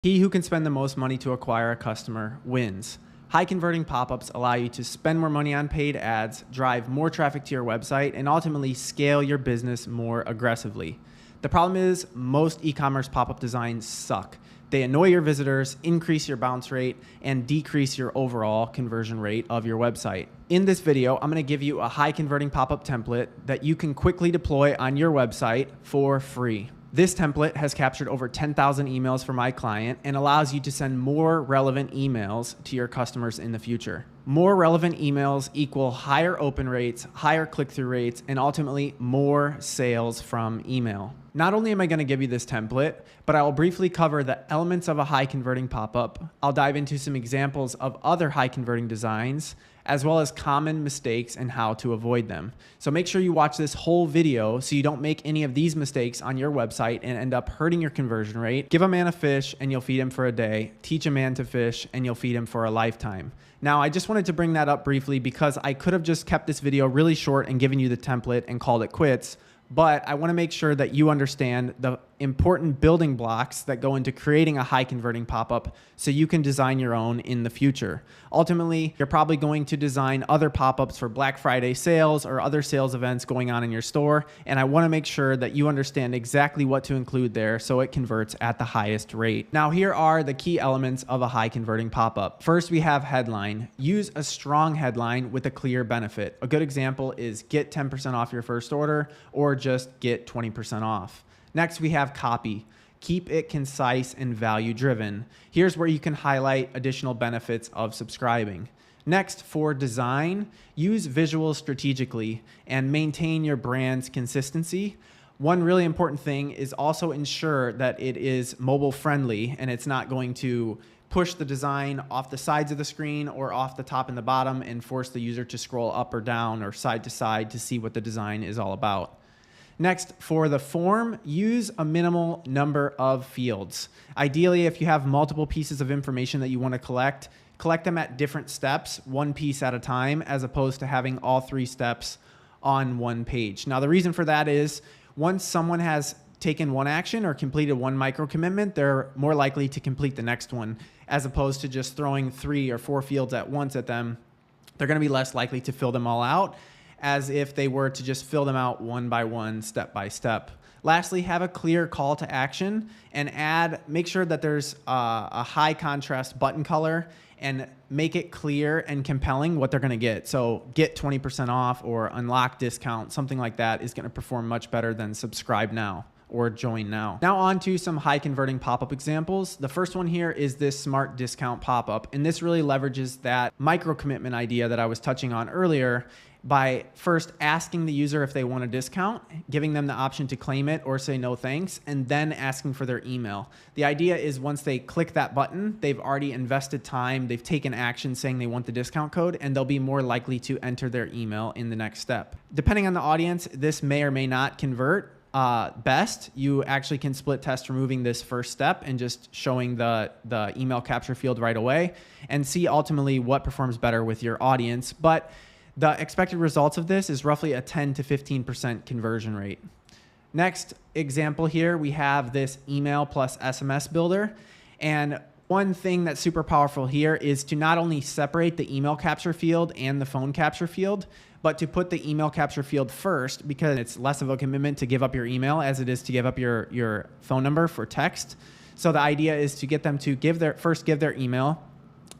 He who can spend the most money to acquire a customer wins. High converting pop-ups allow you to spend more money on paid ads, drive more traffic to your website, and ultimately scale your business more aggressively. The problem is most e-commerce pop-up designs suck. They annoy your visitors, increase your bounce rate, and decrease your overall conversion rate of your website. In this video, I'm going to give you a high converting pop-up template that you can quickly deploy on your website for free. This template has captured over 10,000 emails for my client and allows you to send more relevant emails to your customers in the future. More relevant emails equal higher open rates, higher click-through rates, and ultimately more sales from email. Not only am I going to give you this template, but I will briefly cover the elements of a high converting pop-up. I'll dive into some examples of other high converting designs, as well as common mistakes and how to avoid them. So make sure you watch this whole video so you don't make any of these mistakes on your website and end up hurting your conversion rate. Give a man a fish and you'll feed him for a day. Teach a man to fish and you'll feed him for a lifetime. Now, I just wanted to bring that up briefly because I could have just kept this video really short and given you the template and called it quits. But I want to make sure that you understand the important building blocks that go into creating a high converting pop-up so you can design your own in the future. Ultimately, you're probably going to design other pop-ups for Black Friday sales or other sales events going on in your store. And I want to make sure that you understand exactly what to include there so it converts at the highest rate. Now, here are the key elements of a high converting pop-up. First, we have headline. Use a strong headline with a clear benefit. A good example is get 10% off your first order or just get 20% off. Next, we have copy. Keep it concise and value driven. Here's where you can highlight additional benefits of subscribing. Next, for design, use visuals strategically and maintain your brand's consistency. One really important thing is also ensure that it is mobile friendly and it's not going to push the design off the sides of the screen or off the top and the bottom and force the user to scroll up or down or side to side to see what the design is all about. Next, for the form, use a minimal number of fields. Ideally, if you have multiple pieces of information that you want to collect them at different steps, one piece at a time, as opposed to having all three steps on one page. Now, the reason for that is once someone has taken one action or completed one micro commitment, they're more likely to complete the next one, as opposed to just throwing 3 or 4 fields at once at them. They're going to be less likely to fill them all out, as if they were to just fill them out one by one, step by step. Lastly, have a clear call to action and make sure that there's a high contrast button color and make it clear and compelling what they're gonna get. So get 20% off or unlock discount, something like that is gonna perform much better than subscribe now or join now. Now on to some high converting pop-up examples. The first one here is this smart discount pop-up. And this really leverages that micro commitment idea that I was touching on earlier by first asking the user if they want a discount, giving them the option to claim it or say no thanks, and then asking for their email. The idea is once they click that button, they've already invested time, they've taken action saying they want the discount code, and they'll be more likely to enter their email in the next step. Depending on the audience, this may or may not convert. Best, you actually can split test removing this first step and just showing the email capture field right away and see ultimately what performs better with your audience. But the expected results of this is roughly a 10 to 15% conversion rate. Next example here, we have this email plus SMS builder. And one thing that's super powerful here is to not only separate the email capture field and the phone capture field, but to put the email capture field first because it's less of a commitment to give up your email as it is to give up your phone number for text. So the idea is to get them to give their email,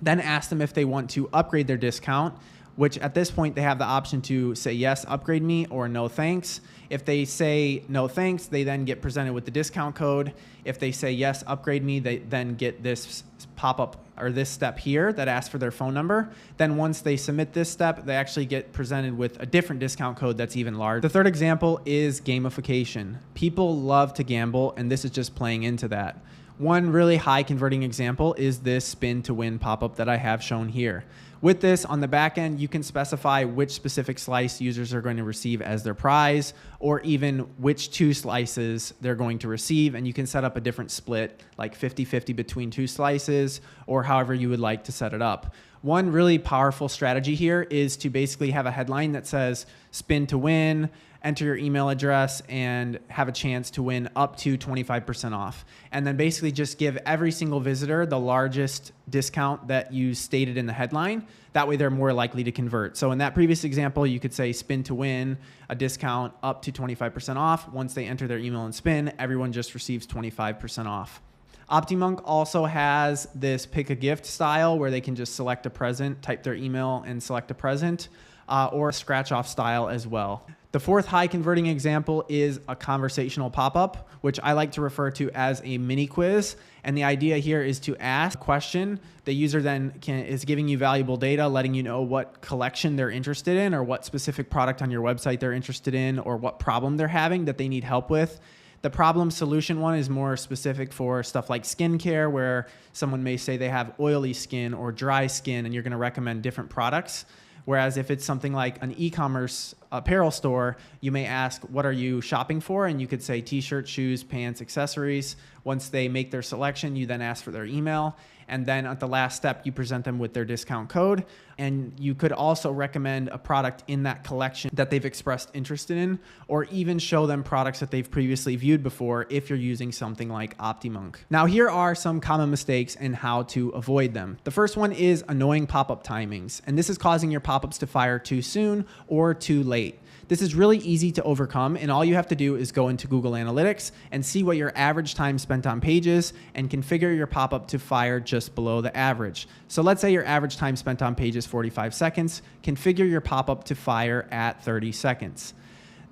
then ask them if they want to upgrade their discount, which at this point they have the option to say, yes, upgrade me, or no thanks. If they say no thanks, they then get presented with the discount code. If they say, yes, upgrade me, they then get this pop-up or this step here that asks for their phone number. Then once they submit this step, they actually get presented with a different discount code that's even larger. The third example is gamification. People love to gamble, and this is just playing into that. One really high converting example is this spin to win pop-up that I have shown here. With this, on the back end, you can specify which specific slice users are going to receive as their prize, or even which 2 slices they're going to receive. And you can set up a different split, like 50-50 between 2 slices, or however you would like to set it up. One really powerful strategy here is to basically have a headline that says spin to win, enter your email address, and have a chance to win up to 25% off. And then basically just give every single visitor the largest discount that you stated in the headline. That way they're more likely to convert. So in that previous example, you could say spin to win, a discount up to 25% off. Once they enter their email and spin, everyone just receives 25% off. OptiMonk also has this pick a gift style where they can just select a present, type their email and select a present, or a scratch off style as well. The fourth high converting example is a conversational pop-up, which I like to refer to as a mini quiz. And the idea here is to ask a question. The user then is giving you valuable data, letting you know what collection they're interested in, or what specific product on your website they're interested in, or what problem they're having that they need help with. The problem solution one is more specific for stuff like skincare, where someone may say they have oily skin or dry skin, and you're going to recommend different products. Whereas if it's something like an e-commerce apparel store, you may ask, what are you shopping for? And you could say t-shirts, shoes, pants, accessories. Once they make their selection, you then ask for their email. And then at the last step, you present them with their discount code. And you could also recommend a product in that collection that they've expressed interest in, or even show them products that they've previously viewed before if you're using something like OptiMonk. Now, here are some common mistakes and how to avoid them. The first one is annoying pop-up timings. And this is causing your pop-ups to fire too soon or too late. This is really easy to overcome, and all you have to do is go into Google Analytics and see what your average time spent on pages and configure your pop-up to fire just below the average. So let's say your average time spent on page is 45 seconds. Configure your pop-up to fire at 30 seconds.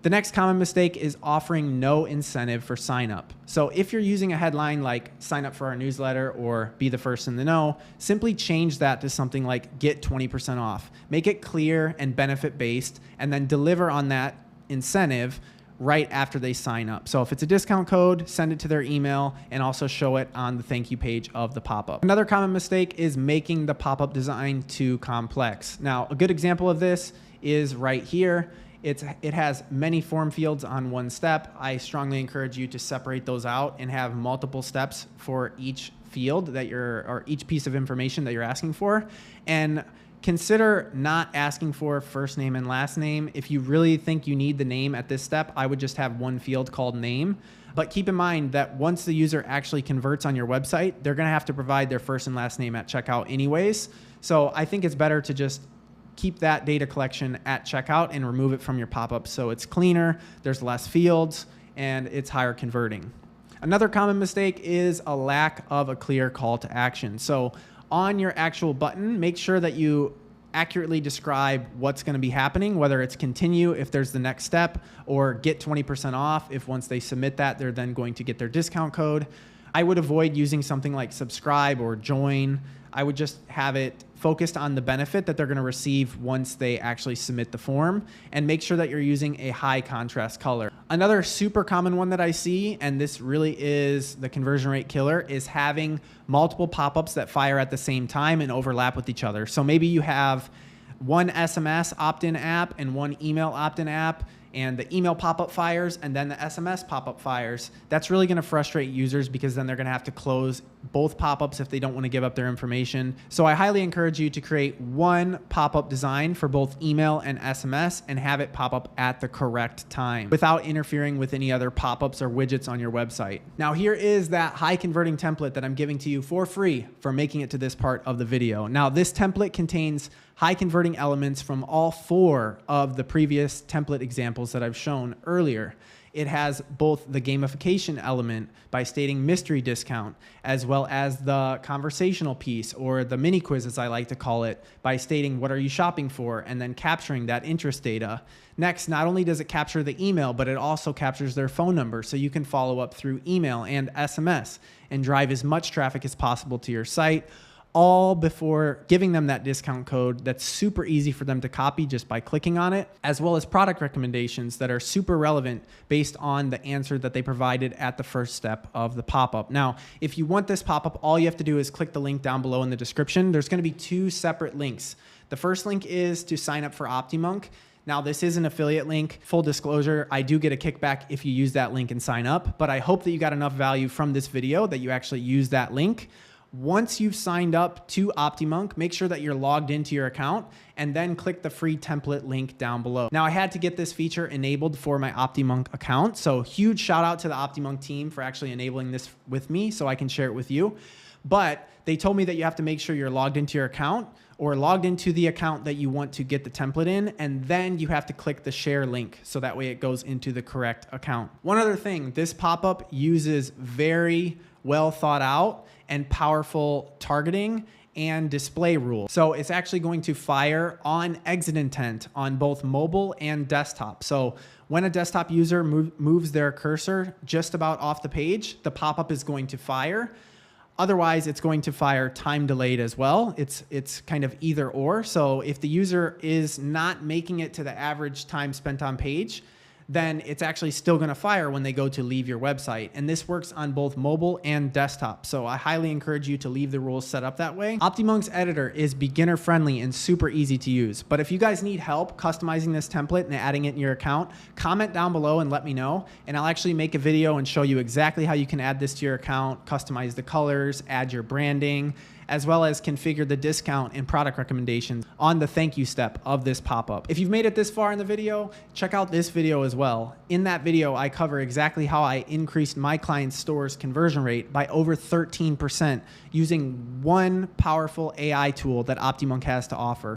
The next common mistake is offering no incentive for sign up. So if you're using a headline like sign up for our newsletter or be the first in the know, simply change that to something like get 20% off. Make it clear and benefit based, and then deliver on that incentive right after they sign up. So if it's a discount code, send it to their email and also show it on the thank you page of the pop-up. Another common mistake is making the pop-up design too complex. Now, a good example of this is right here. It has many form fields on one step. I strongly encourage you to separate those out and have multiple steps for each field or each piece of information that you're asking for. And consider not asking for first name and last name. If you really think you need the name at this step, I would just have one field called name. But keep in mind that once the user actually converts on your website, they're going to have to provide their first and last name at checkout anyways. So I think it's better to just keep that data collection at checkout and remove it from your pop-up so it's cleaner, there's less fields, and it's higher converting. Another common mistake is a lack of a clear call to action. So on your actual button, make sure that you accurately describe what's going to be happening, whether it's continue if there's the next step, or get 20% off if once they submit that, they're then going to get their discount code. I would avoid using something like subscribe or join. I would just have it focused on the benefit that they're going to receive once they actually submit the form, and make sure that you're using a high contrast color. Another super common one that I see, and this really is the conversion rate killer, is having multiple pop-ups that fire at the same time and overlap with each other. So maybe you have one SMS opt-in app and one email opt-in app, and the email pop-up fires and then the SMS pop-up fires. That's really going to frustrate users because then they're going to have to close both pop-ups if they don't want to give up their information. So I highly encourage you to create one pop-up design for both email and SMS and have it pop up at the correct time without interfering with any other pop-ups or widgets on your website. Now here is that high converting template that I'm giving to you for free for making it to this part of the video. Now this template contains high converting elements from all 4 of the previous template examples that I've shown earlier. It has both the gamification element by stating mystery discount, as well as the conversational piece, or the mini quiz as I like to call it, by stating what are you shopping for and then capturing that interest data. Next, not only does it capture the email, but it also captures their phone number so you can follow up through email and SMS and drive as much traffic as possible to your site. all before giving them that discount code that's super easy for them to copy just by clicking on it, as well as product recommendations that are super relevant based on the answer that they provided at the first step of the pop-up. Now, if you want this pop-up, all you have to do is click the link down below in the description. There's going to be 2 separate links. The first link is to sign up for OptiMonk. Now, this is an affiliate link. Full disclosure, I do get a kickback if you use that link and sign up, but I hope that you got enough value from this video that you actually use that link. Once you've signed up to OptiMonk, make sure that you're logged into your account and then click the free template link down below. Now, I had to get this feature enabled for my OptiMonk account, so huge shout out to the OptiMonk team for actually enabling this with me so I can share it with you. But they told me that you have to make sure you're logged into your account or logged into the account that you want to get the template in, and then you have to click the share link so that way it goes into the correct account. One other thing, this pop-up uses very well thought out and powerful targeting and display rules. So it's actually going to fire on exit intent on both mobile and desktop. So when a desktop user moves their cursor just about off the page, the pop-up is going to fire. Otherwise, it's going to fire time delayed as well. It's kind of either or. So if the user is not making it to the average time spent on page, then it's actually still going to fire when they go to leave your website. And this works on both mobile and desktop. So I highly encourage you to leave the rules set up that way. OptiMonk's editor is beginner friendly and super easy to use. But if you guys need help customizing this template and adding it in your account, comment down below and let me know. And I'll actually make a video and show you exactly how you can add this to your account, customize the colors, add your branding, as well as configure the discount and product recommendations on the thank you step of this pop-up. If you've made it this far in the video, check out this video as well. In that video, I cover exactly how I increased my client's store's conversion rate by over 13% using one powerful AI tool that OptiMonk has to offer.